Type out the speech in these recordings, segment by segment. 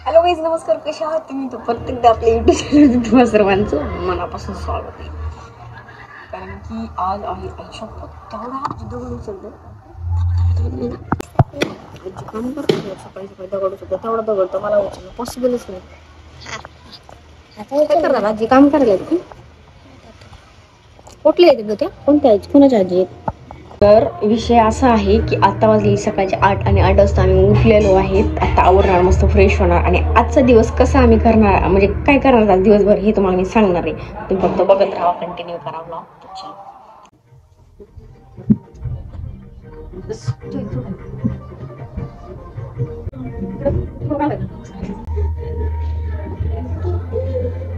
Hello guys, नमस्कार. कशा आहात तुम्ही? तर प्रत्येकदा आपल्या युट्यूब चॅनल तुम्हा सर्वांचं मनापासून स्वागत आहे. कारण की आज आहे आयुष्यात तेवढा दगड उचलतो काम करतो सकाळी सकाळी दगड उचलतो तेवढा दगड तर मला उचलणं पॉसिबलच नाही. काय करणार आजी? काम करायला की कुठले येते त्या कोणत्या आजी? कोणाच्या आजी आहेत? तर विषय असा आहे की आता वाजले सकाळचे 8 आणि 8 वाजता आम्ही उठलेलो आहेत. आता आवरणार, मस्त फ्रेश होणार आणि आजचा दिवस कसा आम्ही करणार, म्हणजे काय करणार आज दिवसभर हे तुम्हाला मी सांगणार आहे. तुम्ही फक्त बघत राहा, कंटिन्यू करा ब्लॉग.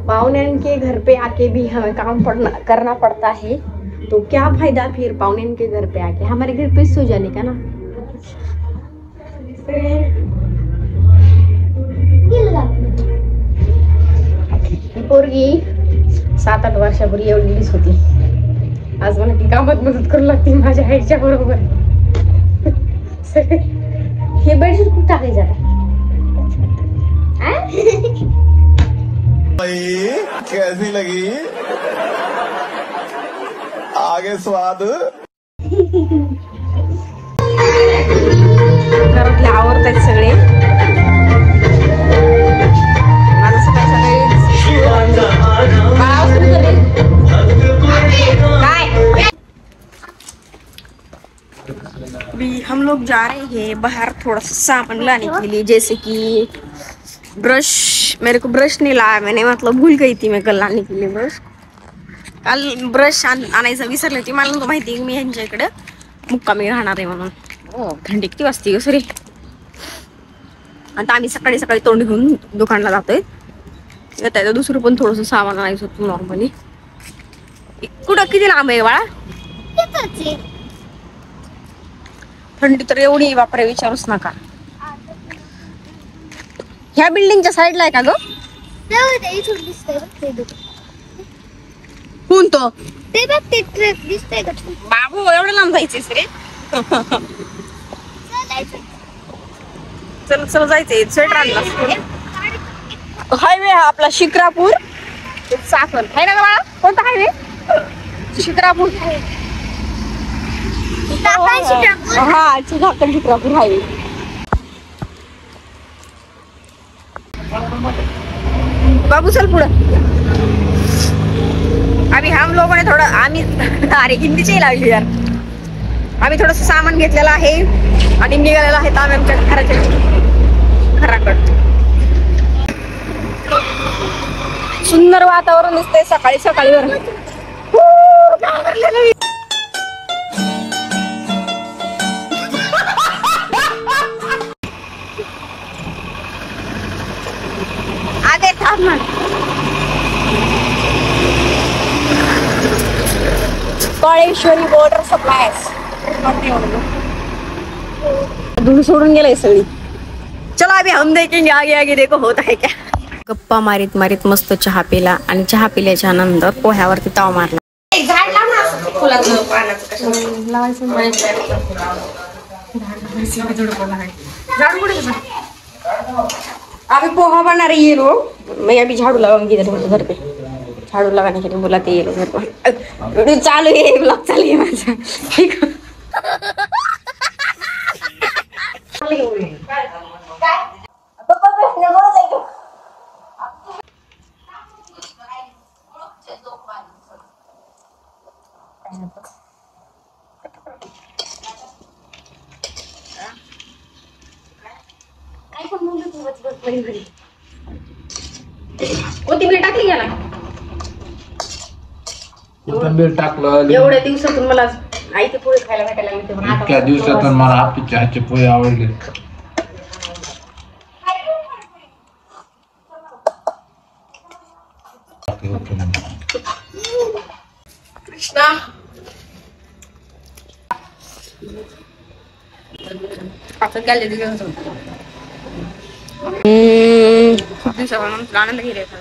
पाहुण्यान के घर पे आके भी हमें काम करना पड़ता है, तो क्या फायदा फिर पाहुण्यान के घर पे आके, हमारे घर पे सो जाने का ना. पोरगी 7-8 वर्षापूर्वी एवढीच होती. आज मला ती कामात मदत करू लागते माझ्या हाईटच्या बरोबर. हे बेडशीट खूप टाकायचं आता. कैसी लगी आगे स्वाद. घरातले आवरतायत सगळे. माझं सकाळी अभी हम लोग जा रहे हैं बाहर थोड़ा सा सामान लाने के लिए, जैसे कि ब्रश. मेरे को ब्रश नहीं लाया मैंने, मतलब भूल गई थी मैं कल लाने के लिए ब्रश. काल ब्रश आणायचं विसरली होती. मला नव्हतं माहिती मी ह्यांच्या इकडे मुक्कामी राहणार आहे म्हणून. थंडी किती वाजते सरी. आता आम्ही सकाळी सकाळी तोंड घेऊन दुकानला जातोय. त्याचं दुसरं पण थोडंसं सामान आणायचं होतं नॉर्मली. कुठं किती लांब आहे बाळा? थंडी तर एवढी बापरे विचारूच नका. ह्या बिल्डिंगच्या साईडला आहे का ग? कोण तो? ते बघ ते ट्रक दिसतंय का? बाबू एवढं लांब जायचंय रे. चल चल जायचंय. स्वेटर आणला. हायवे हा आपला शिक्रापूर चाकण आहे ना ग बाळा? कोणता हायवे? शिक्रापूर. हा चाकण शिक्रापूर हायवे. बाबू चल पुढं. अभी हम लोगों ने थोडं आम्ही अरे हिंदीची लागली यार. आम्ही थोडस सामान घेतलेलं आहे आणि निघालेलं आहे आम्ही आमच्या घराच्या घराकडे. सुंदर वातावरण दिसतंय सकाळी सकाळी वर. आगे थांब ना. Kaleshwari water suppliers. धूळ सोडून गेलाय सगळी. चला अभी हम देखेंगे आगे आगे देखो होता है क्या. गप्पा मारीत मारीत मस्त चहा पिला आणि चहा पिल्याच्या नंतर पोह्यावरती ताव मारला. झाड लावणार फुलाचं पानाचं लावायचं. अभी पोहा बना रही है लोग. मैं अभी झाड़ू लगाऊंगी इधर घर पे. झाड़ू लगाने के लिए बुलाते ये लोग घर पर. वीडियो चालू है, ब्लॉग चालू है माझा. ठीक है. कोथिंबीर टाकली गेला. कोथिंबीर टाकलं. एवढ्या दिवसातून मला आईचे पोहे खायला भेटायला लागले. इतक्या दिवसातून मला आपली चहाचे पोहे आवडले. कृष्णा आता गेले दिवस खूप दिवसापासून आनंद घेतला.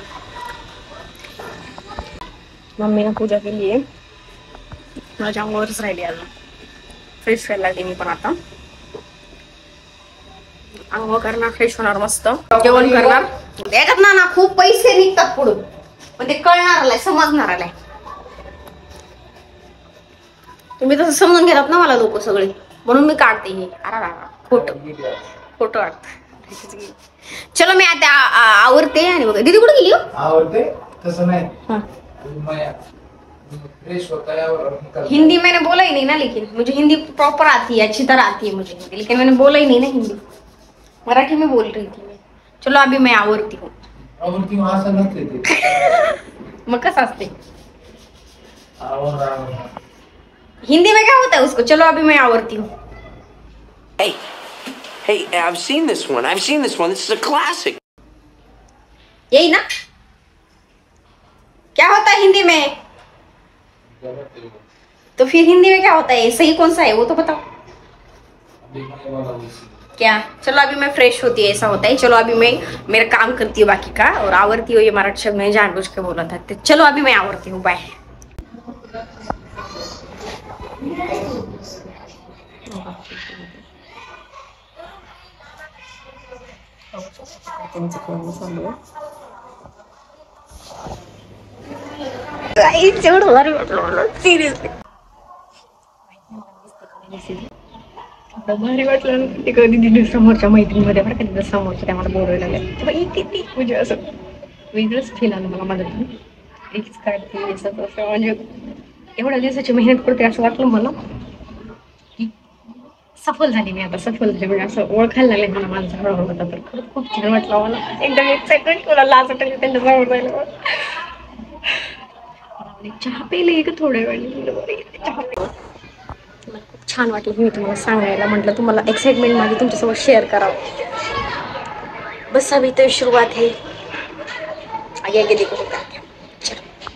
मम्मीने पूजा केली आहे. माझ्या अंगावरच राहिली अजून. फ्रेश व्हायला लागली मी पण आता. अंघोळ करणार, फ्रेश होणार, मस्त जेवण करणार. त्याच्यात ना खूप पैसे निघतात पुढून, पण ते कळणार आलाय, समजणार आलाय. तुम्ही तसं समजून घेतात ना मला लोक सगळे, म्हणून मी काढते हे. फोटो फोटो काढते. चलो मी आता आवरते. आणि बघा दीदी कुठे गेली? आवरते तसं नाही. हिंदी मैंने बोला ही नहीं ना, लेकिन मुझे हिंदी प्रॉपर आती है, अच्छी तरह आती है मुझे हिंदी, लेकिन मैंने बोला ही नहीं ना हिंदी, मराठी में बोल रही थी मैं. चलो अभी मैं आवरती हूँ. मग कसं असते हिंदी में, क्या होता है उसको? चलो अभी मैं आवरती हूँ. Hey, I've seen this one. This is a classic. यही ना? क्या होता है हिंदी में? तो फिर हिंदी में क्या होता है? सही कौन सा है वो तो बताओ. क्या? चलो अभी मैं फ्रेश होती है, ऐसा होता है. चलो अभी मैं मेरा काम करती हूँ बाकी का, और आवरती हूँ. ये मराठी शब्द मैंने जानबूझ के बोला था. चलो अभी मैं आवरती हूँ. बाय. सिरियसली भारी वाटलं ते कधी दिली समोरच्या मैत्रिणीमध्ये, बरं कधी समोरच्या त्या मला बोलायला लागल्या, किती म्हणजे असं वेगळंच फील आलं मला. माझं रील्स काढते असं म्हणजे एवढ्या दिवसाची मेहनत करते असं वाटलं मला की सफल झाली मी, आता सफल झाली. म्हणजे असं ओळखायला लागले मला माझा हळूहळू होता. तर खरंच खूप छान वाटलं मला, एकदम एक्साइटमेंट. मला लाज वाटली त्यांच्या जवळ जायला. चहा पेले का थोड्या वेळ चहा पेले. मला खूप छान वाटलं, मी तुम्हाला सांगायला म्हटलं, तुम्हाला एक्साइटमेंट माझी तुमच्यासोबत शेअर करावं. बस अभी तो शुरुआत है, आगे आगे देखो.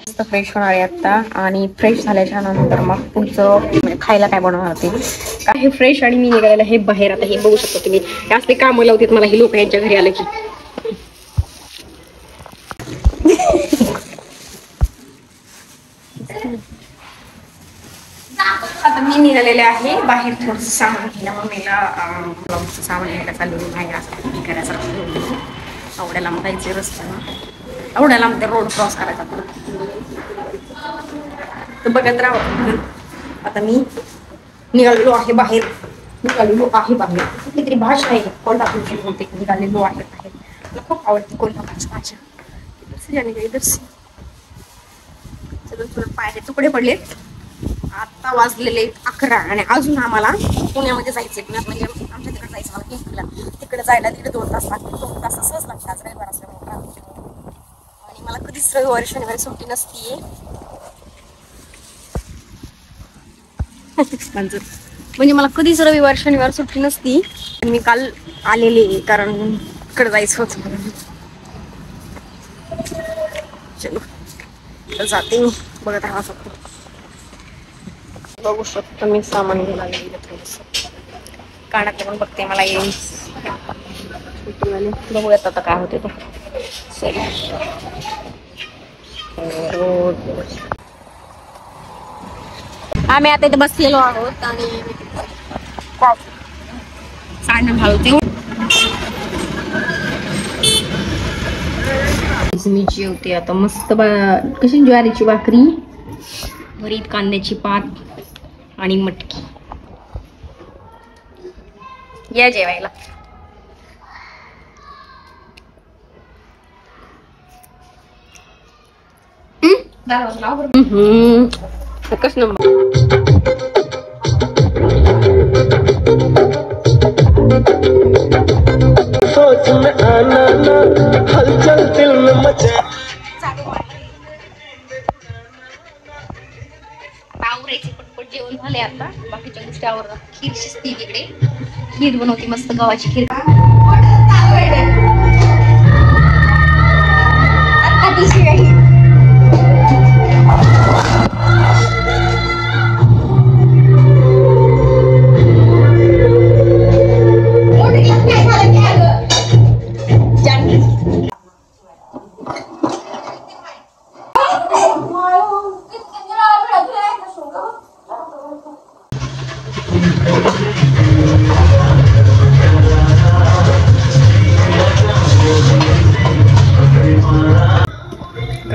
मस्त फ्रेश होणार आहे आता, आणि फ्रेश झाल्याच्या नंतर मग पुढचं खायला काय बनवणार ते काय. हे फ्रेश आणि मी निघालेलं हे बाहेर. आता हे बघू शकता तुम्ही, जास्त काम लावतात मला हे लोक यांच्या घरी आलं की. आता मी निघालेले आहे बाहेर थोडंसं सामान घ्यायला. मम्मीला सामान घ्यायला चाललेलं बाहेर. असं करायचं एवढ्या लांब जायचे रस्त्याला, एवढ्या लांब ते रोड क्रॉस करायचा तर बघत राहा. आता मी निघालेलो आहे बाहेर. कुठली भाषा आहे कोल्हापूरची बोलते, निघालेलो आहे बाहेर. मला खूप आवडते कोल्हापूरची भाषा. थोडं पायाचे तुकडे पडलेत. आता वाजलेले 11 आणि अजून आम्हाला पुण्यामध्ये जायचंय. पुण्यात म्हणजे आमच्या तिकडे जायचं मला पिंपरीला. तिकडे जायला 1.5-2 तास लागतील. 2 तास सहज लागतात आज रविवार असल्यामुळे. आणि मला कधीच रविवारी शनिवारी सुट्टी नसतीये. म्हणजे मला कधीच रविवार शनिवार सुट्टी नसती. मी काल आलेले कारण तिकडे जायचं होतं म्हणून. चलो जाते मी, बघत राहा फक्त. बघू शकतो मी सामान घ्यायला लागले थोडस. कानात पण बघते मला येईल. बघूयात आता काय होते ते. आम्ही आता इथे बसलेलो आहोत आणि साडणं घालते. मी जेवते आता मस्त. कशी ज्वारीची भाकरी, भरीत कांद्याची पात आणि मटकी. या जेवायला. कस नंबर सोच में आना ना, हलचल दिल में मचा. आवरायचे पटपट जेवण झाले आता. बाकीच्या गोष्टी आवरतात. खीर शिजते तिकडे. खीर बनवते मस्त गव्हाची खीर.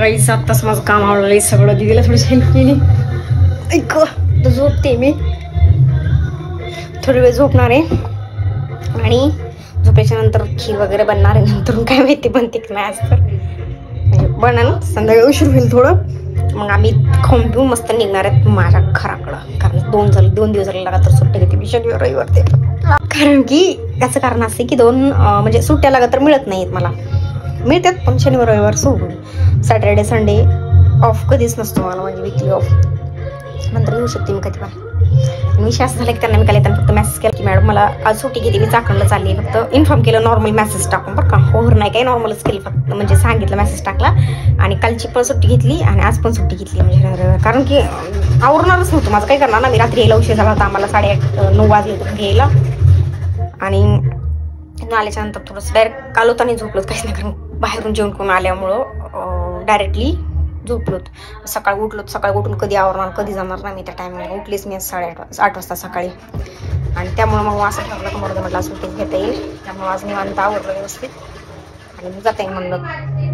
गाईस आत्ताच माझं काम आवडलंय सगळं. दीदीला थोडीशी हेल्प केली. ऐक तर झोपते मी, थोडी वेळ झोपणार आहे आणि झोपायच्या नंतर खीर वगैरे बनणार आहे. नंतर काय माहिती बनते की नाही आज तर म्हणजे बनन. संध्याकाळी उशीर होईल थोडं, मग आम्ही खाऊन पिऊन मस्त निघणार आहेत माझ्या घराकडं. कारण 2 दिवस झाले लगातार सुट्ट्या घेते मी शनिवार रविवार ते. कारण की त्याचं कारण असं की 2 म्हणजे सुट्ट्या लगातार मिळत नाहीत मला. मिळतात पण शनिवार रविवार सोडून. सॅटर्डे संडे ऑफ कधीच नसतो मला, म्हणजे विकली ऑफ. नंतर येऊ शकते मी कधी पण. विषय असं झाला की त्यांना मी काल येताना फक्त मेसेज केला की मॅडम मला आज सुट्टी घेते, मी चाकणला चालली आहे. फक्त इन्फॉर्म केलं नॉर्मल मेसेज टाकून बरं का. हो नाही काही नॉर्मलच केली फक्त, म्हणजे सांगितलं मेसेज टाकला. आणि कालची पण सुट्टी घेतली आणि आज पण सुट्टी घेतली म्हणजे कारण की आवरणारच नव्हतं माझं. काय करणार ना, मी रात्री यायला उशीर झाला होता. आम्हाला 8:30-9 वाजले होते घरी यायला. आणि आल्याच्या नंतर थोडंसं डायरेक्ट काल होता नाही झोपलोत काहीच नाही, कारण बाहेरून जेवण करून आल्यामुळं डायरेक्टली झोपलोत. सकाळी उठून कधी आवरणार कधी जाणार ना मी. त्या टायमिंगला उठलीच मी 8:30 वाजता सकाळी. आणि त्यामुळं मग असं ठरलं की म्हटलं सुट्टी घेता येईल. त्यामुळे आज निवांत आवरलं व्यवस्थित आणि मग जाता येईल म्हणलं.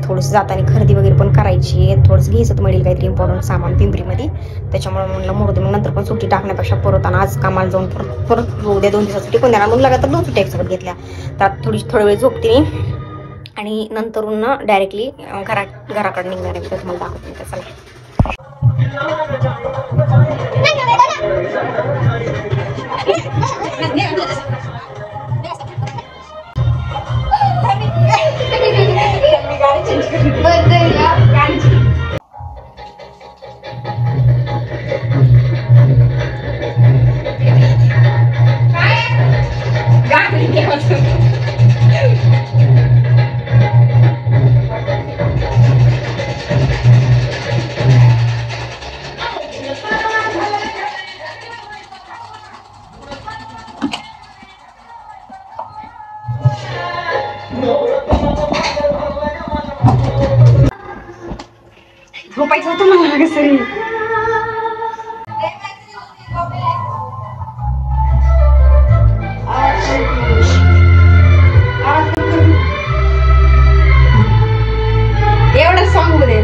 थोडंसं जाताना खरेदी वगैरे पण करायची, थोडंसं घ्यायचं मिळेल काहीतरी इम्पॉर्टंट सामान पिंपरीमध्ये. त्याच्यामुळे म्हणलं मोरते मग नंतर पण सुट्टी टाकण्यापेक्षा परत आणि आज कामाला जाऊन परत उद्या 2 दिवसात सुट्टी कोण देणार. मग लगातार 2 सुट्ट्या एकसोबत घेतल्या. त्यात थोडी वेळ झोपते मी आणि नंतरून डायरेक्टली घराकडे निघणार आहे. तुम्हाला दाखवते मी कसं. झोपायचं होतं मला कसं. एवढं सॉंग मध्ये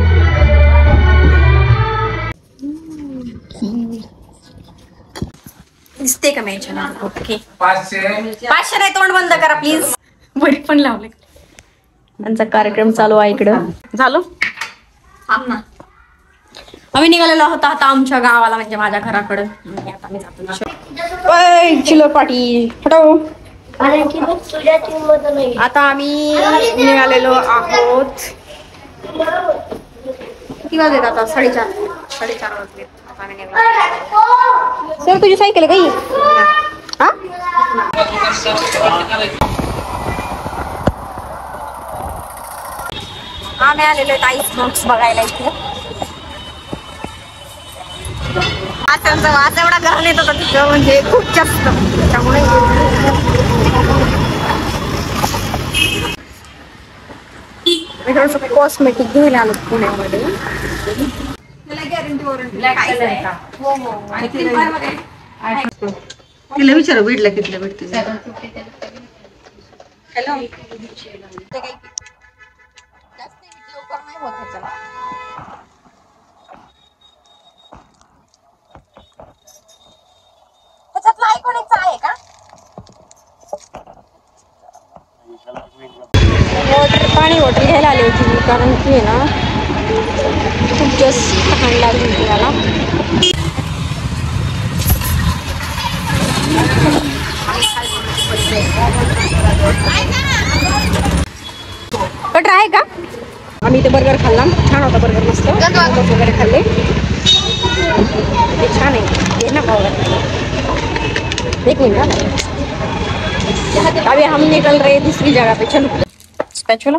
दिसते का मॅच? ओके 500 नाही. तोंड बंद करा प्लीज. बरी पण लावले. त्यांचा कार्यक्रम चालू आहे इकडं. झालो आम्ही निघालेलो आहोत आता आमच्या गावाला, म्हणजे माझ्या घराकडं. आता मी जातो चिल्लर पाटी हटव. आता आम्ही निघालेलो आहोत. किती वाजलेत आता? 4:30 वाजले. सर तुझी सायकल आहे काही? आम्ही आलेलो आहेत आईस बॉक्स बघायला इथे. त्यांचा वास एवढा घाण येत होता तिथं, म्हणजे खूप जास्त. त्यामुळे कॉस्मेटिक घ्यायला आलो पुण्यामध्ये. तिला विचारा बीडला कितीला भेटते. हॅलो आहे का? वॉटर घ्यायला आली होती कारण की ना खूप जास्त तहान लागली होती मला. बटर आहे का? आम्ही इथे बर्गर खाल्ला, छान होता बर्गर, मस्त वगैरे खाल्ले. छान आहे ना पावभाजी. एक मिनट अभी हम निकल रहे हैं दूसरी जगह पे. चलो स्पैचुला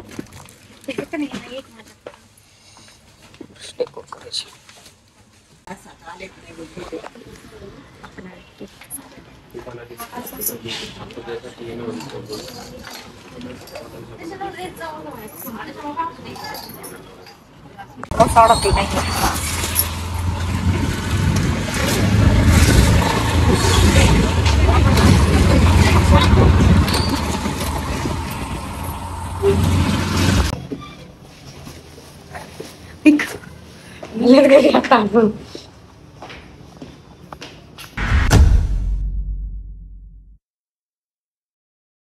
घरी आता आपण